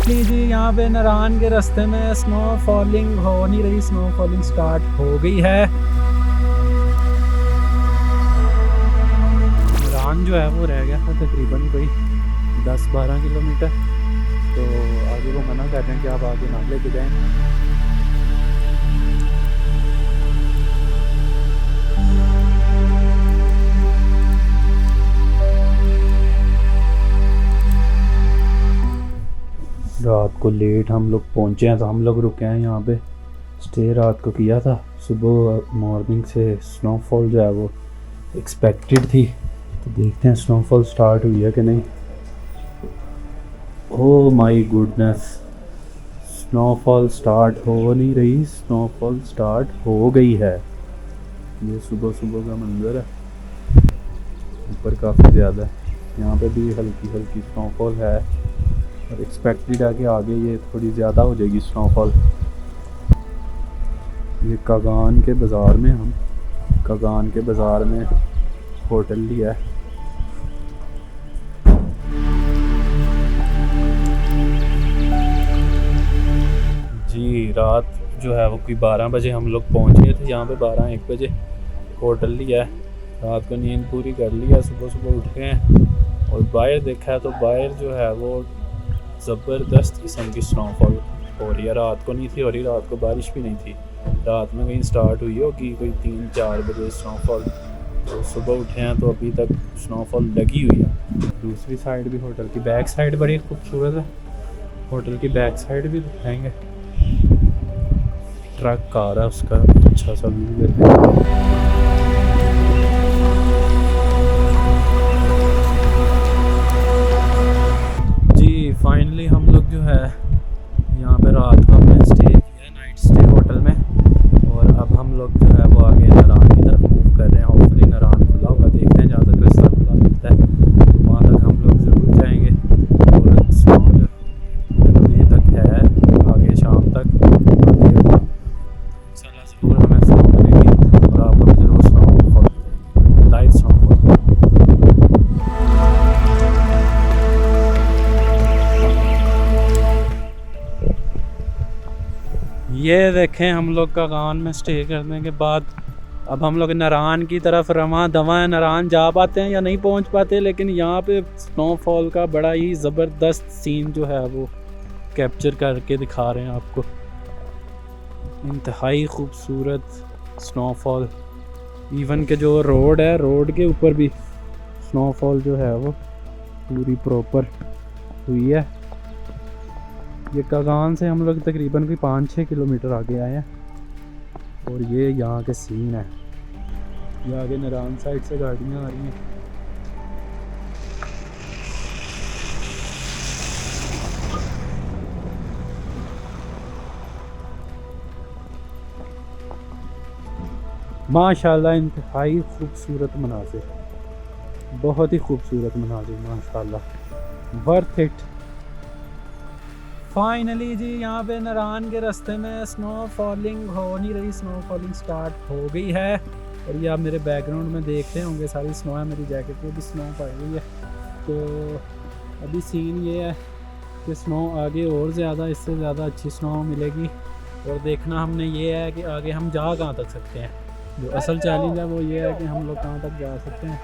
जी यहाँ पे नारान के रास्ते में स्नो फॉलिंग हो नहीं रही, स्नो फॉलिंग स्टार्ट हो गई है। नारान जो है वो रह गया था तकरीबन कोई 10-12 किलोमीटर, तो आगे वो मना कर रहे हैं कि आप आगे ना लेके जाएं। रात को लेट हम लोग पहुँचे हैं, तो हम लोग रुके हैं यहाँ पे, स्टे रात को किया था। सुबह मॉर्निंग से स्नोफॉल जो है वो एक्सपेक्टेड थी, तो देखते हैं स्नोफॉल स्टार्ट हुई है कि नहीं। Oh my goodness, snowfall start हो नहीं रही, स्नोफॉल स्टार्ट हो गई है। ये सुबह सुबह का मंजर है, ऊपर काफ़ी ज़्यादा है, यहाँ पे भी हल्की हल्की स्नोफॉल है और एक्सपेक्टेड है कि आगे ये थोड़ी ज़्यादा हो जाएगी स्नोफॉल। ये कागान के बाज़ार में, हम कागान के बाज़ार में होटल लिया है। जी रात जो है वो कोई 12 बजे हम लोग पहुँच गए थे यहाँ पे, 12-1 बजे होटल लिया है। रात को नींद पूरी कर लिया, सुबह सुबह उठ गए हैं और बाहर देखा है तो बाहर जो है वो ज़बरदस्त किस्म की स्नोफॉल हो रही है। रात को नहीं थी हो रही, रात को बारिश भी नहीं थी, रात में कहीं स्टार्ट हुई होगी कोई 3-4 बजे स्नोफॉल। तो सुबह उठे हैं तो अभी तक स्नोफॉल लगी हुई है। दूसरी साइड भी, होटल की बैक साइड बड़ी खूबसूरत है, होटल की बैक साइड भी दिखाएंगे। ट्रक आ रहा है, उसका अच्छा सा व्यू लेते हैं। फाइनली हम लोग जो है यहाँ पे रात को हमने स्टे किया, नाइट स्टे होटल में, और अब हम लोग जो है वो आगे नारान की तरफ मूव कर रहे हैं। होपफुली नारान खुला होगा, देखते हैं जहाँ तक रास्ता खुला मिलता है तो वहाँ तक हम लोग ज़रूर जाएंगे। और स्नो जो अभी तक है, आगे शाम तक इंशाल्लाह ज़रूर हमें स्नो मिलेगी और आपको भी ज़रूर स्नो लाइव स्नो। ये देखें हम लोग कागान में स्टे करने के बाद अब हम लोग नारान की तरफ रवां दवा हैं। नारान जा पाते हैं या नहीं पहुंच पाते, लेकिन यहाँ पे स्नोफॉल का बड़ा ही ज़बरदस्त सीन जो है वो कैप्चर करके दिखा रहे हैं आपको। इंतहाई खूबसूरत स्नोफॉल, इवन के जो रोड है, रोड के ऊपर भी स्नोफॉल जो है वो पूरी प्रॉपर हुई है। ये कागान से हम लोग तकरीबन कोई 5-6 किलोमीटर आगे आए हैं और ये यहाँ के सीन है। ये आगे नारान साइड से गाड़ियाँ आ रही हैं। माशाल्लाह इंतहाई खूबसूरत मनाज़िर, बहुत ही खूबसूरत मनाज़िर माशाल्लाह, वर्थ इट। फाइनली जी यहाँ पे नारान के रास्ते में स्नो फॉलिंग हो नहीं रही, स्नो फॉलिंग स्टार्ट हो गई है। और ये आप मेरे बैकग्राउंड में देखते होंगे सारी स्नो है, मेरी जैकेट पे भी स्नो पाई हुई है। तो अभी सीन ये है कि स्नो आगे और ज़्यादा, इससे ज़्यादा अच्छी स्नो मिलेगी। और देखना हमने ये है कि आगे हम जा कहाँ तक सकते हैं। जो असल चैलेंज है वो ये है कि हम लोग कहाँ तक जा सकते हैं।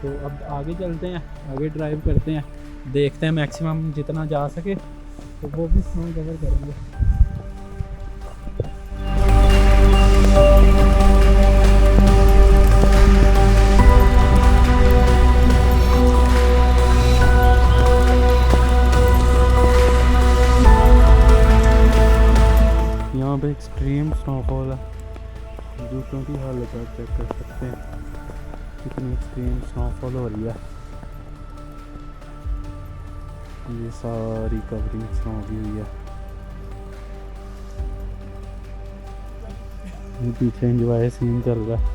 तो अब आगे चलते हैं, आगे ड्राइव करते हैं, देखते हैं मैक्सिमम जितना जा सके तो वो भी स्नो कवर करेंगे। यहाँ पे एक्सट्रीम स्नोफॉल है, दूसरों की हालत आप चेक कर सकते हैं कितनी एक्सट्रीम स्नोफॉल हो रही है। ये सारी कवरिंग स्नो की हुई है। ये पीछे एंजॉय सीन चल रहा है।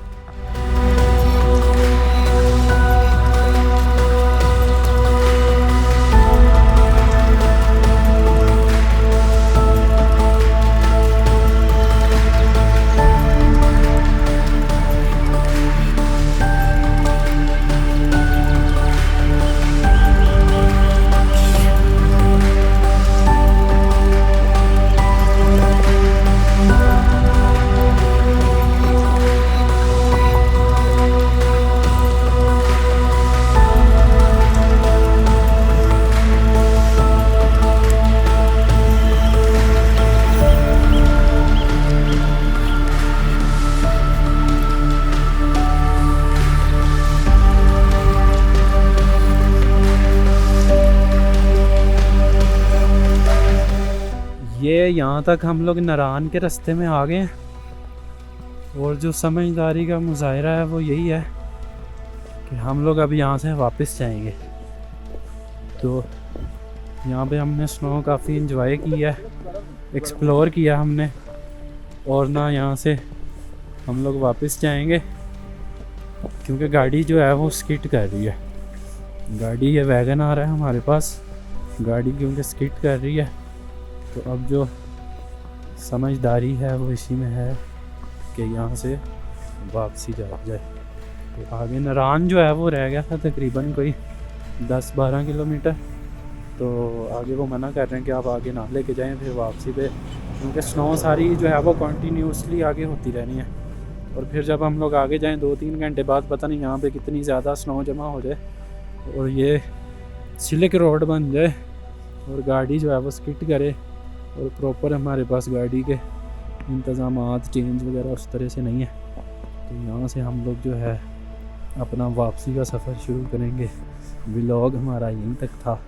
ये यहाँ तक हम लोग नारान के रास्ते में आ गए हैं, और जो समझदारी का मुजाहिरा है वो यही है कि हम लोग अब यहाँ से वापस जाएंगे। तो यहाँ पे हमने स्नो काफ़ी इंजॉय किया है, एक्सप्लोर किया हमने, और ना यहाँ से हम लोग वापस जाएंगे क्योंकि गाड़ी जो है वो स्किड कर रही है। गाड़ी ये वैगन आ रहा है हमारे पास, गाड़ी क्योंकि स्किड कर रही है, तो अब जो समझदारी है वो इसी में है कि यहाँ से वापसी जा जाए। तो आगे नारान जो है वो रह गया था तकरीबन कोई 10-12 किलोमीटर, तो आगे वो मना कर रहे हैं कि आप आगे ना लेके जाएं फिर वापसी पे, क्योंकि स्नो सारी जो है वो कंटिन्यूसली आगे होती रहनी है। और फिर जब हम लोग आगे जाएं 2-3 घंटे बाद पता नहीं यहाँ पे कितनी ज़्यादा स्नो जमा हो जाए और ये स्लिक रोड बन जाए और गाड़ी जो है वो स्किड करे, और प्रॉपर हमारे पास गाड़ी के इंतज़ामात चेंज वगैरह उस तरह से नहीं है। तो यहाँ से हम लोग जो है अपना वापसी का सफ़र शुरू करेंगे। व्लॉग हमारा यहीं तक था,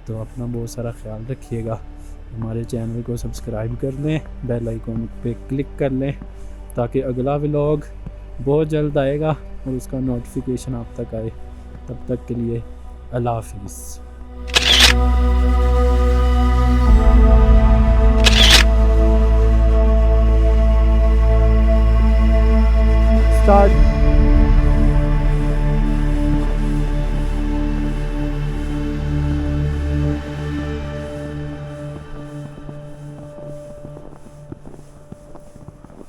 तो अपना बहुत सारा ख्याल रखिएगा। हमारे चैनल को सब्सक्राइब कर लें, बेल आइकन पे क्लिक कर लें ताकि अगला व्लॉग बहुत जल्द आएगा और उसका नोटिफिकेशन आप तक आए। तब तक के लिए अल्लाह हाफिज़। Start